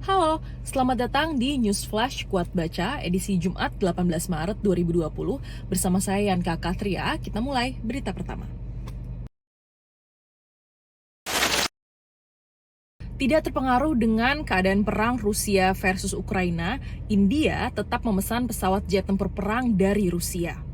Halo, selamat datang di News Flash Kuat Baca edisi Jumat 18 Maret 2020 bersama saya Yanka Katria. Kita mulai berita pertama. Tidak terpengaruh dengan keadaan perang Rusia versus Ukraina, India tetap memesan pesawat jet tempur perang dari Rusia.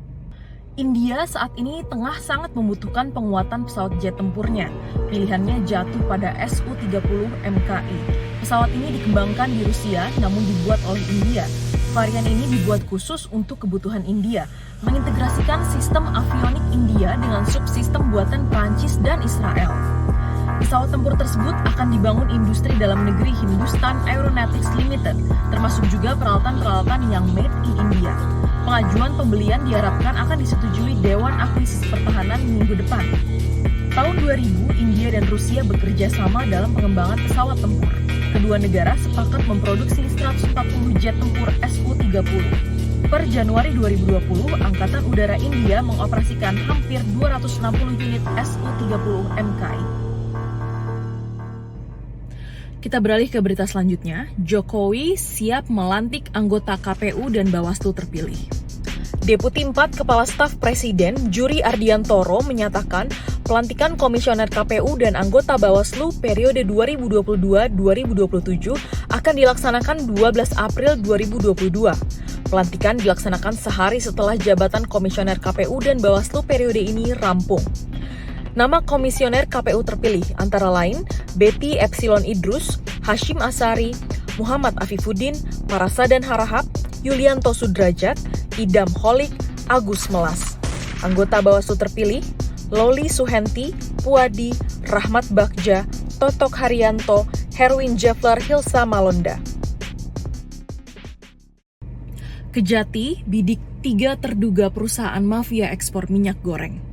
India saat ini tengah sangat membutuhkan penguatan pesawat jet tempurnya. Pilihannya jatuh pada Su-30 MKI. Pesawat ini dikembangkan di Rusia namun dibuat oleh India. Varian ini dibuat khusus untuk kebutuhan India, mengintegrasikan sistem avionik India dengan subsistem buatan Prancis dan Israel. Pesawat tempur tersebut akan dibangun industri dalam negeri Hindustan Aeronautics Limited, termasuk juga peralatan-peralatan yang made in India. Pengajuan pembelian diharapkan akan disetujui Dewan Akuisisi Pertahanan minggu depan. Tahun 2000, India dan Rusia bekerja sama dalam pengembangan pesawat tempur. Kedua negara sepakat memproduksi 140 jet tempur Su-30. Per Januari 2020, Angkatan Udara India mengoperasikan hampir 260 unit Su-30 MKI. Kita beralih ke berita selanjutnya. Jokowi siap melantik anggota KPU dan Bawaslu terpilih. Deputi 4 Kepala Staf Presiden Juri Ardiantoro menyatakan pelantikan komisioner KPU dan anggota Bawaslu periode 2022-2027 akan dilaksanakan 12 April 2022. Pelantikan dilaksanakan sehari setelah jabatan komisioner KPU dan Bawaslu periode ini rampung. Nama komisioner KPU terpilih antara lain Betty Epsilon Idrus, Hashim Asari, Muhammad Afifuddin, Parasadan Harahap, Yulianto Sudrajat, Idam Holik, Agus Melas. Anggota Bawaslu terpilih Loli Suhenti, Puadi, Rahmat Bagja, Totok Haryanto, Herwin Jeffler Hilsa Malonda. Kejati bidik 3 terduga perusahaan mafia ekspor minyak goreng.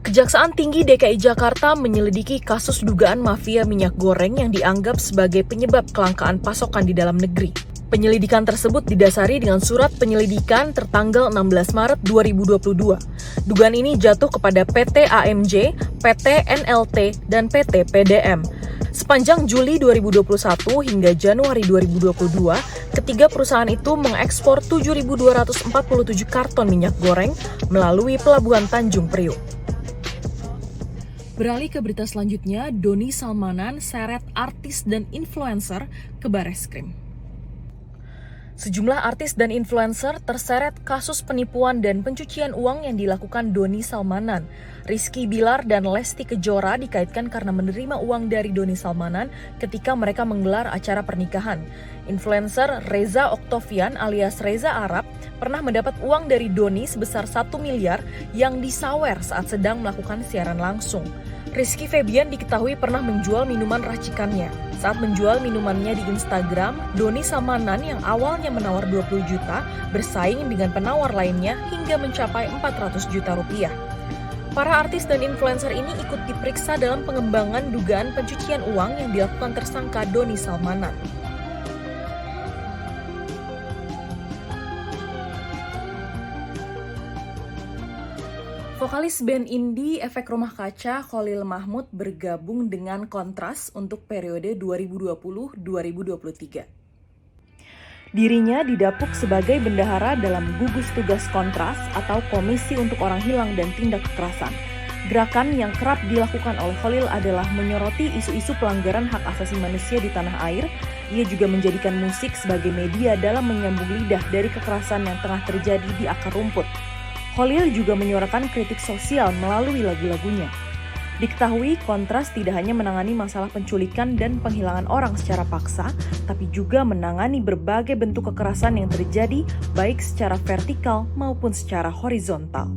Kejaksaan Tinggi DKI Jakarta menyelidiki kasus dugaan mafia minyak goreng yang dianggap sebagai penyebab kelangkaan pasokan di dalam negeri. Penyelidikan tersebut didasari dengan surat penyelidikan tertanggal 16 Maret 2022. Dugaan ini jatuh kepada PT AMJ, PT NLT, dan PT PDM. Sepanjang Juli 2021 hingga Januari 2022, ketiga perusahaan itu mengekspor 7.247 karton minyak goreng melalui Pelabuhan Tanjung Priuk. Beralih ke berita selanjutnya, Doni Salmanan seret artis dan influencer ke Bareskrim. Sejumlah artis dan influencer terseret kasus penipuan dan pencucian uang yang dilakukan Doni Salmanan. Rizky Bilar dan Lesti Kejora dikaitkan karena menerima uang dari Doni Salmanan ketika mereka menggelar acara pernikahan. Influencer Reza Oktavian alias Reza Arab pernah mendapat uang dari Doni sebesar 1 miliar yang disawer saat sedang melakukan siaran langsung. Rizky Febian diketahui pernah menjual minuman racikannya. Saat menjual minumannya di Instagram, Doni Salmanan yang awalnya menawar 20 juta bersaing dengan penawar lainnya hingga mencapai 400 juta rupiah. Para artis dan influencer ini ikut diperiksa dalam pengembangan dugaan pencucian uang yang dilakukan tersangka Doni Salmanan. Vokalis band indie Efek Rumah Kaca Kholil Mahmud bergabung dengan Kontras untuk periode 2020-2023. Dirinya didapuk sebagai bendahara dalam gugus tugas Kontras atau Komisi untuk Orang Hilang dan Tindak Kekerasan. Gerakan yang kerap dilakukan oleh Kholil adalah menyoroti isu-isu pelanggaran hak asasi manusia di tanah air. Ia juga menjadikan musik sebagai media dalam menyambung lidah dari kekerasan yang tengah terjadi di akar rumput. Kholil juga menyuarakan kritik sosial melalui lagu-lagunya. Diketahui, Kontras tidak hanya menangani masalah penculikan dan penghilangan orang secara paksa, tapi juga menangani berbagai bentuk kekerasan yang terjadi baik secara vertikal maupun secara horizontal.